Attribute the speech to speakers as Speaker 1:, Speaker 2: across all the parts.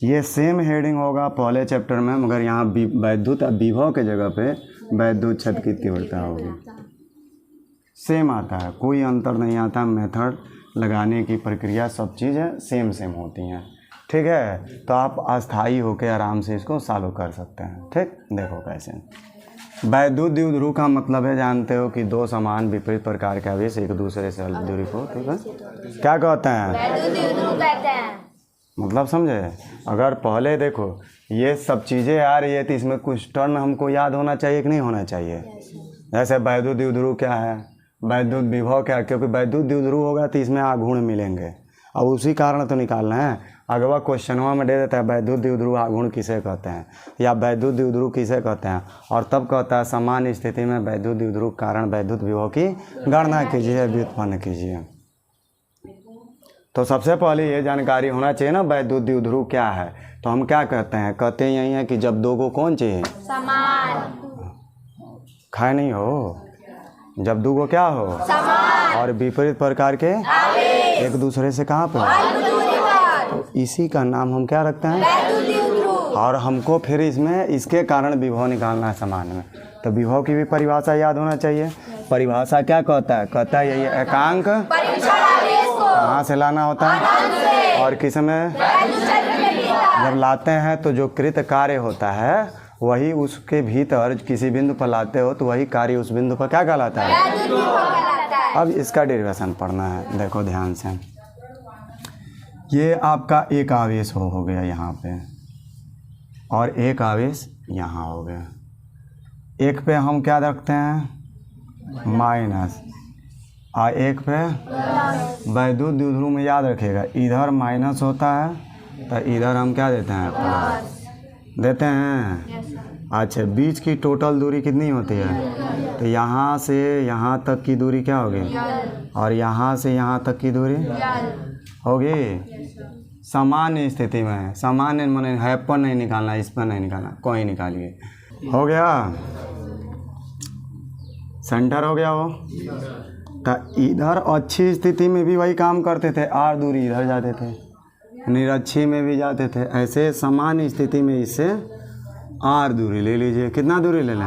Speaker 1: ये same heading होगा पहले चैप्टर में, मगर यहाँ वैद्युत विभव के जगह पे वैद्युत क्षेत्र की तीव्रता होगी। सेम आता है, कोई अंतर नहीं आता, मेथड लगाने की प्रक्रिया सब चीज़ें सेम होती हैं। ठीक है, तो आप अस्थाई होकर आराम से इसको सॉल्व कर सकते हैं। ठीक, देखो कैसे। वैद्युत द्विध्रुव का मतलब है, जानते हो कि दो समान विपरीत प्रकार के आवेश एक दूसरे से अलग दूरी को, ठीक है, क्या कहते हैं?
Speaker 2: वैद्युत द्विध्रुव कहते हैं।
Speaker 1: मतलब समझे? अगर पहले देखो ये सब चीज़ें आ रही है तो इसमें कुछ टर्म हमको याद होना चाहिए कि नहीं होना चाहिए? जैसे वैद्युत द्विध्रुव क्या है, वैद्युत विभव क्या है, क्योंकि वैद्युत द्विध्रुव होगा तो इसमें आघूर्ण मिलेंगे, और उसी कारण तो निकालना है। अगवा क्वेश्चनवा में दे देता है वैद्युत द्विध्रुव आघूर्ण किसे कहते हैं, या वैद्युत द्विध्रुव किसे कहते हैं, और तब कहता है समान स्थिति में वैद्युत द्विध्रुव कारण वैद्युत विभव की गणना कीजिए, व्युत्पन्न कीजिए। तो सबसे पहले ये जानकारी होना चाहिए ना वैद्युत द्विध्रुव क्या है। तो हम क्या कहते हैं, कहते हैं यही है कि जब दो को कौन चाहिए,
Speaker 2: समान,
Speaker 1: खाए नहीं हो, जब दो को क्या हो,
Speaker 2: समान,
Speaker 1: और विपरीत प्रकार के एक दूसरे से कहाँ पे, तो इसी का नाम हम क्या रखते हैं,
Speaker 2: वैद्युत द्विध्रुव।
Speaker 1: और हमको फिर इसमें इसके कारण विभव निकालना है समान में। तो विभव की भी परिभाषा याद होना चाहिए। परिभाषा क्या कहता है, कहता है यही एकांक
Speaker 2: परीक्षण आवेश को
Speaker 1: कहाँ से लाना होता है, और किस में
Speaker 2: वैद्युत क्षेत्र में भीतर
Speaker 1: जब लाते हैं तो जो कृत कार्य होता है वही उसके भीतर किसी बिंदु पर लाते हो तो वही कार्य उस बिंदु पर क्या कहलाता है,
Speaker 2: वैद्युत विभव कहलाता है।
Speaker 1: अब इसका डेरिवेशन पढ़ना है। देखो ध्यान से, ये आपका एक आवेश हो गया यहाँ पे, और एक आवेश यहाँ हो गया। एक पे हम क्या रखते हैं, माइनस, और एक पे वैद्युत द्विध्रुव में याद रखिएगा इधर माइनस होता है तो इधर हम क्या देते हैं, प्लस देते हैं। अच्छा, बीच की टोटल दूरी कितनी होती है, तो यहाँ से यहाँ तक की दूरी क्या होगी, और यहाँ से यहाँ तक की दूरी होगी। सामान्य स्थिति में, सामान्य माने है पर नहीं निकालना, इस पर नहीं निकालना, कोई निकालिए। हो गया, सेंटर हो गया वो। तो इधर अच्छी स्थिति में भी वही काम करते थे, आर दूरी इधर जाते थे, निरक्षी में भी जाते थे। ऐसे सामान्य स्थिति में इससे आर दूरी ले लीजिए। कितना दूरी ले लें,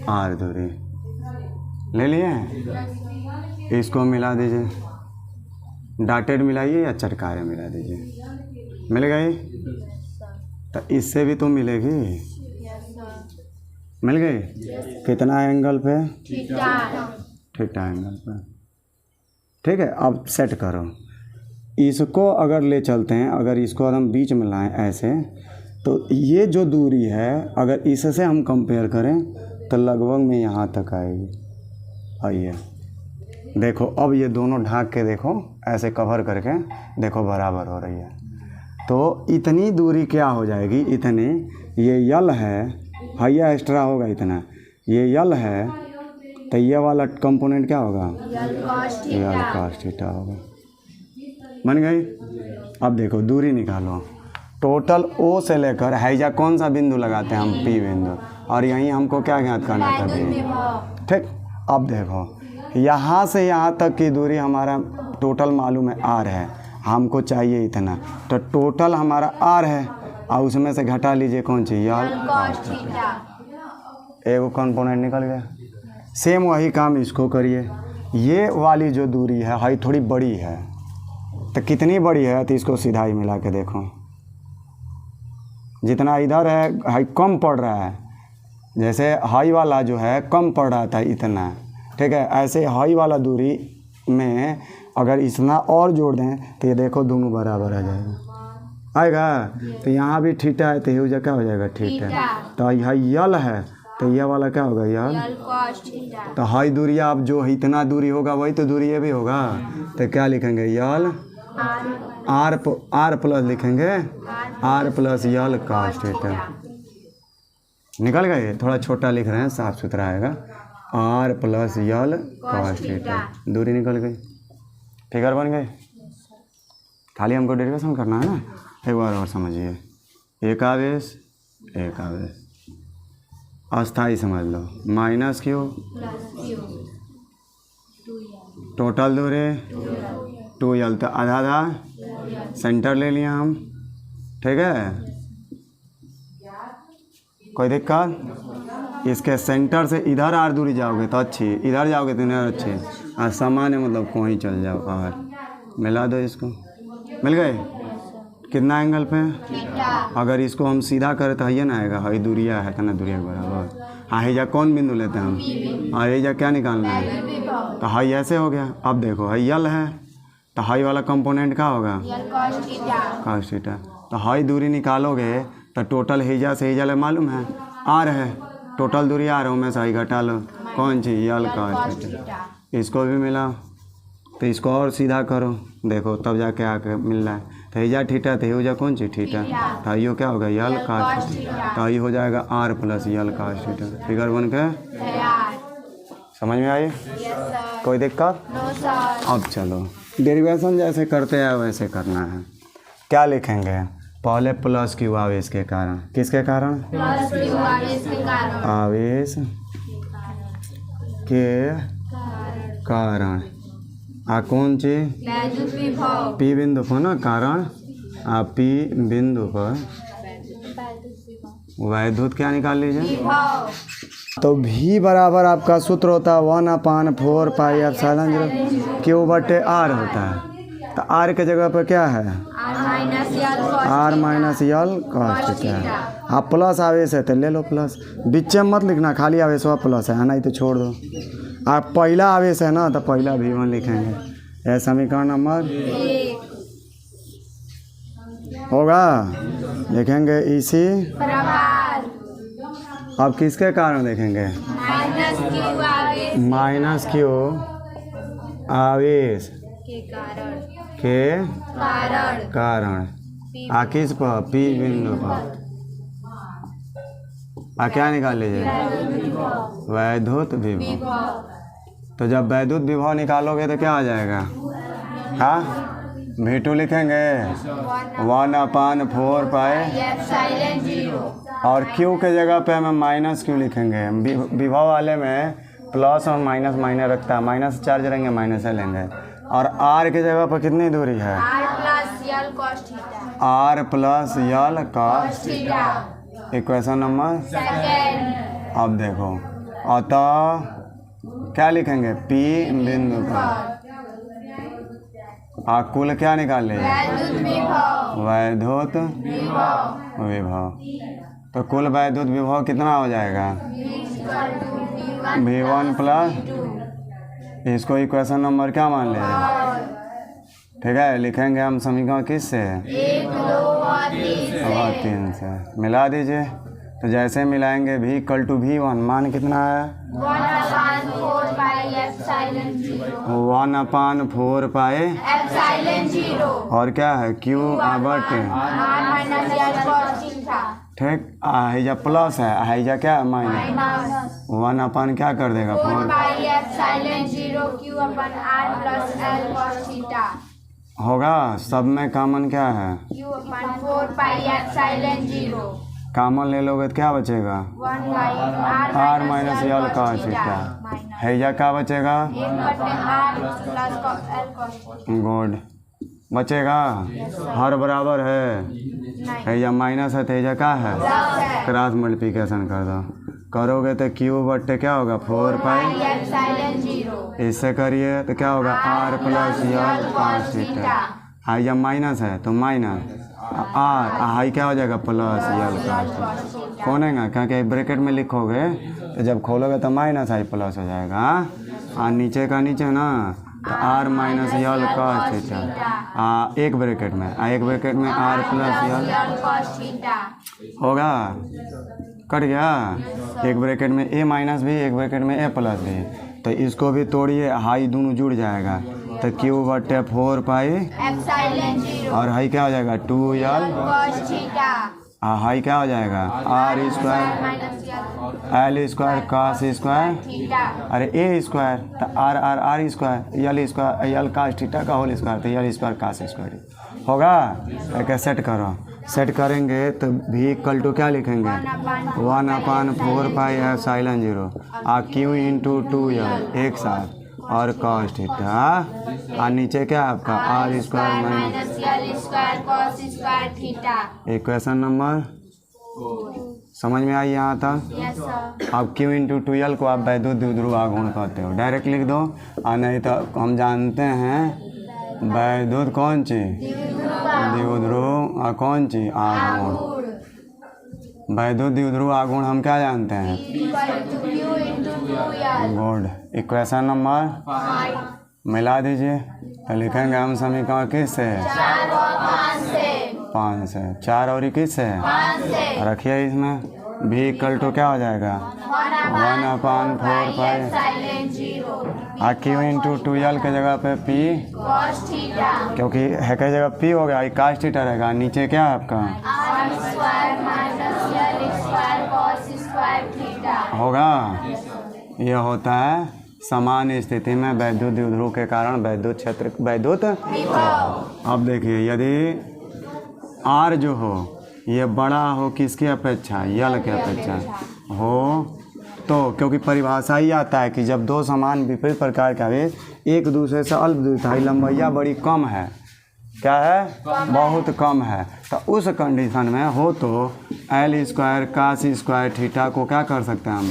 Speaker 1: आर दूरी ले लिए। इसको मिला दीजिए, डॉटेड मिलाइए या चटकारे मिला दीजिए, मिल गई। तो इससे भी तो मिलेगी, मिल गई। कितना एंगल पे, थीटा एंगल पे। ठीक है, अब सेट करो। इसको अगर ले चलते हैं, अगर इसको हम बीच में लाएं ऐसे, तो ये जो दूरी है अगर इससे हम कंपेयर करें तो लगभग में यहाँ तक आएगी। आइए देखो, अब ये दोनों ढाक के देखो, ऐसे कवर करके देखो बराबर हो रही है। तो इतनी दूरी क्या हो जाएगी, इतनी, ये यल है, हाइया एक्स्ट्रा होगा इतना, ये यल है, तो ये वाला कंपोनेंट क्या होगा, यल कॉस थीटा होगा। बन गई। अब देखो दूरी निकालो, टोटल ओ से लेकर हाइजा कौन सा बिंदु लगाते हैं हम, पी बिंदु, और यहीं हमको क्या ज्ञात करना था, बी। ठीक, अब देखो यहाँ से यहाँ तक की दूरी हमारा टोटल मालूम है आर है, हमको चाहिए इतना, तो टोटल हमारा आर है, और उसमें से घटा लीजिए कौन सी, यल कॉस थीटा। एगो कंपोनेंट निकल गया। सेम वही काम इसको करिए। ये वाली जो दूरी है हाई थोड़ी बड़ी है, तो कितनी बड़ी है, तो इसको सीधा ही मिला के देखो, जितना इधर है हाई कम पड़ रहा है, जैसे हाई वाला जो है कम पड़ रहा था इतना, ठीक है, ऐसे हाई वाला दूरी में अगर इतना और जोड़ दें तो ये देखो दोनों बराबर आ जाएगा, आएगा। तो यहाँ भी थीटा है तो ये क्या हो जाएगा, थीटा। तो यहाँ यल है तो यह वाला क्या होगा, यल कॉस थीटा। तो हाई दूरी अब जो इतना दूरी होगा वही तो दूरी ये भी होगा, तो क्या लिखेंगे, यल आर प्लस लिखेंगे, R plus L cos theta. निकल गए, थोड़ा छोटा लिख रहे हैं, साफ सुथरा आएगा, R plus L cos theta. दूरी निकल गई, फिगर बन गई। खाली हमको डेरिवेशन करना है ना, एक बार और समझिए। एक आवेश, एक आवेश, अस्थाई समझ लो, माइनस क्यू, टोटल दूरी 2L, तो आधा आधा सेंटर ले लिया हम, ठीक है, कोई दिक्कत? इसके सेंटर से इधर आर दूरी जाओगे तो अच्छी, इधर जाओगे तो इधर अच्छी, और सामान्य मतलब कहीं चल जाओ बाहर। मिला दो इसको, मिल गए? कितना एंगल पे?
Speaker 2: थीटा।
Speaker 1: अगर इसको हम सीधा करें तो ये ना आएगा, हई दूरिया है तना दूरिया के बराबर। हाँ हेजा कौन बिंदु लेते हैं हम? और हेजा क्या निकालना है? तो हई ऐसे हो गया। अब देखो हई यल है तो हई वाला कंपोनेंट क्या होगा?
Speaker 2: L cos theta.
Speaker 1: cos theta. तो हई दूरी निकालोगे तो टोटल हेजा से हेजा ले मालूम है आर है, टोटल दूरी आर है, में से हई घटा लो, कौन सी? यल cos थीटा। इसको भी मिला तो इसको और सीधा करो, देखो तब जाके आके मिल रहा है। तो हेजा थीटा तो हेजा कौन सी? थीटा। तो यो क्या होगा? L cos theta. तो ये हो जाएगा R plus L cos theta. Figure बन के
Speaker 2: तैयार।
Speaker 1: समझ में आई?
Speaker 2: Yes sir.
Speaker 1: कोई दिक्कत?
Speaker 2: No sir.
Speaker 1: अब चलो डेरिवेशन जैसे करते हैं वैसे करना है। क्या लिखेंगे? पहले प्लस क्यू आवेश के कारण। किसके कारण?
Speaker 2: प्लस क्यू आवेश के कारण।
Speaker 1: आवेश के कारण। आ कौन चीज?
Speaker 2: वैद्युत विभव।
Speaker 1: पी बिंदु पर ना कारण, आ पी बिंदु पर वैद्युत क्या निकाल लीजिए?
Speaker 2: विभव।
Speaker 1: तो भी बराबर आपका सूत्र होता है 1/4 पाई एप्सिलॉन 0 क्यू बटे आर होता है। तो आर के जगह पर क्या है?
Speaker 2: R minus L cos
Speaker 1: R minus L cos theta है। आप प्लस आवेश है तो ले लो प्लस, बीच में मत लिखना, खाली आवेश हुआ प्लस है, नहीं तो छोड़ दो। आप पहला आवेश है ना तो पहला V1 लिखेंगे। यह समीकरण नंबर
Speaker 2: एक
Speaker 1: होगा, लिखेंगे इसी।
Speaker 2: प्रभार
Speaker 1: अब किसके कारण देखेंगे?
Speaker 2: माइनस क्यू आवेश
Speaker 1: माइनस क्यू आवेश
Speaker 2: के कारण।
Speaker 1: के
Speaker 2: कारण।
Speaker 1: कारण। आ किस पर? पी बिंदु पर। आ क्या निकाल लीजिए? वैद्युत विभव।
Speaker 2: विभव।
Speaker 1: तो जब वैद्युत विभव निकालोगे तो क्या आ जाएगा? हाँ V2 लिखेंगे 1/4 पाई,
Speaker 2: एप्सिलॉन 0।
Speaker 1: और Q के जगह पे हमें माइनस क्यू लिखेंगे। विभव वाले में प्लस और माइनस माइनस रखता है, माइनस चार्ज रहेंगे माइनस है लेंगे। और R के जगह पर कितनी दूरी है?
Speaker 2: R plus L cos theta.
Speaker 1: R plus L cos।
Speaker 2: Theta.
Speaker 1: Equation number
Speaker 2: second.
Speaker 1: अब देखो, अतः क्या लिखेंगे? P बिंदु पर कुल क्या निकाल लीजिए?
Speaker 2: वैद्युत विभव।
Speaker 1: वैद्युत
Speaker 2: विभव।
Speaker 1: विभव। तो कुल वैद्युत विभव कितना हो जाएगा? V1 प्लस, इसको इक्वेशन नंबर क्या मान लीजिए? ठीक है, लिखेंगे हम समीकरण किस से?
Speaker 2: 1, 2 और 3
Speaker 1: 3 से मिला दीजिए। तो जैसे मिलाएंगे V इक्वल टू V1 मान कितना है?
Speaker 2: 1/4 पाई एप्सिलॉन 0।
Speaker 1: 1/4 पाए,
Speaker 2: एप्सिलॉन 0।
Speaker 1: और क्या है? Q बटे,
Speaker 2: R minus L cos theta.
Speaker 1: ठीक। हैजा प्लस है, हैजा क्या है? माइनस।
Speaker 2: माइनस
Speaker 1: 1 क्या कर देगा?
Speaker 2: 4
Speaker 1: 4
Speaker 2: pi epsilon 0 Q upon R plus L cos theta.
Speaker 1: होगा। सब में कॉमन क्या है?
Speaker 2: Q upon 4 pi epsilon 0।
Speaker 1: Common ले लोगे तो क्या बचेगा?
Speaker 2: 1 by
Speaker 1: R minus L cos theta. हैजा क्या बचेगा?
Speaker 2: 1 बटे R plus L cos theta.
Speaker 1: Good, बचेगा। हर बराबर है,
Speaker 2: नहीं
Speaker 1: हैजा माइनस है तो हैजा क्या है?
Speaker 2: प्लस है।
Speaker 1: क्रॉस मल्टीप्लिकेशन कर दो, करोगे तो Q बट्टे क्या होगा? 4 पाई।
Speaker 2: एप्सिलॉन 0।
Speaker 1: इससे करिए तो क्या होगा? R plus L cos theta. हैजा माइनस है तो माइनस आर, हाई क्या हो जाएगा? Plus L cos theta. कौन है? क्योंकि ब्रैकेट में लिखोगे तो जब खोलोगे तो माइनस आई प्लस हो जाएगा। और नीचे का नीचे ना तो R minus L cos theta. एक ब्रैकेट में, एक ब्रैकेट में R plus L
Speaker 2: cos theta.
Speaker 1: होगा। कट गया। एक ब्रैकेट में ए माइनस भी, एक ब्रैकेट में ए प्लस भी। तो इसको भी तोड़िए, हाई दोनों जुड़ जाएगा तो Q बटे 4 पाई,
Speaker 2: एप्सिलॉन 0
Speaker 1: और हाई क्या हो जाएगा? 2l
Speaker 2: cos theta.
Speaker 1: हाई क्या हो जाएगा? R square
Speaker 2: minus L
Speaker 1: L square cos square,
Speaker 2: theta.
Speaker 1: अरे ए स्क्वायर तो R R R square L square L cos theta का होल स्क्वायर तो यल स्क्वायर cos स्क्वायर होगा। एक सेट करो, सेट करेंगे तो V इक्वल टू क्या लिखेंगे? 1/4 pi epsilon 0 Q into 2l एक साथ, और कॉस थीटा, और नीचे क्या आपका R square minus
Speaker 2: minus L square cos square theta.
Speaker 1: Equation number समझ में आई यहाँ तक।
Speaker 2: Yes sir.
Speaker 1: अब Q इंटू 2L को आप वैद्युत द्विध्रुव आघूर्ण कहते हो, डायरेक्ट लिख दो। और नहीं तो हम जानते हैं वैद्युत कौन चीज द्विध्रुव और कौन चीज आघूर्ण। वैद्युत द्विध्रुव आघूर्ण हम क्या जानते हैं,
Speaker 2: Q into 2L।
Speaker 1: Good. Equation number मिला दीजिए तो लिखेंगे हम समीकरण किस से,
Speaker 2: 4 और 5 से।
Speaker 1: 5 से, 4 और 21 से
Speaker 2: 5 से।
Speaker 1: रखिए इसमें भी इक्वल टू क्या हो जाएगा 1/4 पाई
Speaker 2: साइलेंट 0
Speaker 1: और Q इंटू 2L के जगह पे P,
Speaker 2: कॉस थीटा
Speaker 1: क्योंकि है की जगह P हो गया, कास्ट थीटा रहेगा। नीचे क्या है आपका
Speaker 2: R square minus L square cos square theta
Speaker 1: होगा। यह होता है समान स्थिति में वैद्युत द्विध्रुव के कारण वैद्युत क्षेत्र वैद्युत। अब देखिए यदि R जो हो ये बड़ा हो किसकी अपेक्षा, यल की अपेक्षा हो, तो क्योंकि परिभाषा ही आता है कि जब दो समान विपरीत प्रकार के आवेश एक दूसरे से अल्पदूर है, लंबाइयाँ बड़ी कम है, क्या है बहुत कम है, तो उस कंडीशन में हो तो L square cos square theta को क्या कर सकते हैं हम,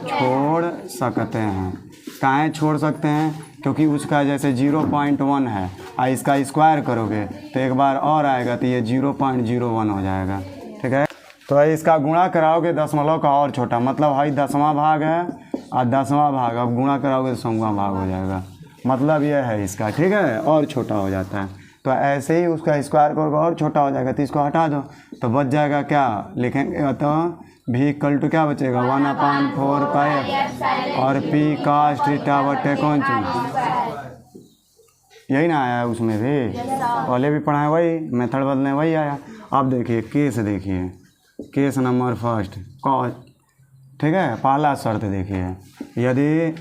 Speaker 1: छोड़ सकते हैं। काहे छोड़ सकते हैं, क्योंकि उसका जैसे 0.1 है और इसका स्क्वायर करोगे तो एक बार और आएगा तो ये 0.01 हो जाएगा, ठीक है। तो इसका गुणा कराओगे दशमलव का और छोटा, मतलब है 10वां भाग है और 10वां भाग अब गुणा कराओगे तो 100वां भाग हो जाएगा, मतलब ये है इसका, ठीक है, और छोटा हो जाता है। तो ऐसे ही उसका स्क्वायर करोगे और छोटा हो जाएगा, तो इसको हटा दो तो बच जाएगा क्या, लिखेंगे तो भी इक्वल टू क्या बचेगा 1/4 पाई और P कास थीटा बटे कौन चीज, यही ना आया उसमें भी, पहले भी पढ़ा है वही, मेथड बदलने वही आया। अब देखिए केस, देखिए केस नंबर फर्स्ट कॉस, ठीक है, पहला शर्त देखिए, यदि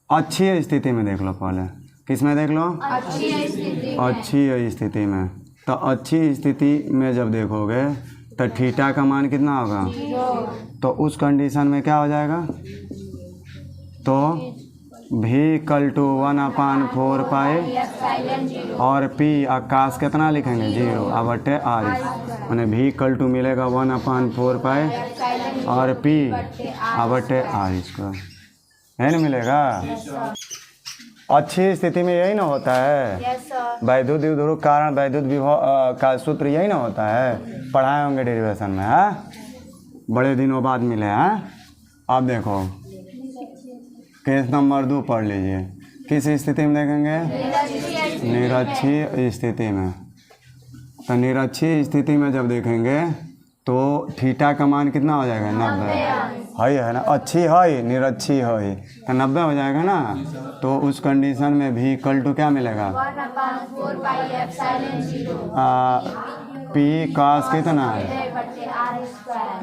Speaker 1: अच्छी स्थिति में देख लो, पहले किस में देख लो, अच्छी स्थिति में, तो अच्छी स्थिति में जब देखोगे तो थीटा का मान कितना होगा, तो उस कंडीशन में क्या हो जाएगा, तो भी इक्वल टू 1/4 पाई और P आकाश कितना लिखेंगे 0 और बटे R, मैंने भी इक्वल टू मिलेगा 1/4 पाई और P और बटे R स्क्वायर, है ना मिलेगा। अच्छी स्थिति में यही ना होता है, वैद्युत द्विध्रुव कारण वैद्युत विभव का सूत्र यही ना होता है, पढ़ाए होंगे डेरिवेशन में, है बड़े दिनों बाद मिले हैं। अब देखो केस नंबर 2 पढ़ लीजिए, किस स्थिति में देखेंगे, निरक्षीय स्थिति में। तो निरक्षीय स्थिति में जब देखेंगे तो थीटा का मान कितना हो जाएगा 90, है ना, अच्छी है निरक्षी है तो 90 हो जाएगा ना। तो उस कंडीशन में भी इक्वल टू क्या मिलेगा
Speaker 2: 1/4 पाई एप्सिलॉन 0
Speaker 1: P कास कितना है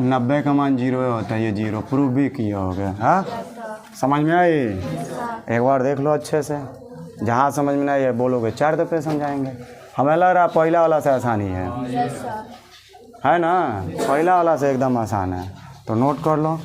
Speaker 1: 90 का मान 0 होता है, ये 0 प्रूफ भी किया हो गया, हाँ समझ में आई। एक बार देख लो अच्छे से, जहाँ समझ में नहीं है बोलोगे 4 दफे समझाएंगे। हमें लग रहा पहला वाला से आसानी है ना, पहला वाला से एकदम आसान है, तो नोट कर लो।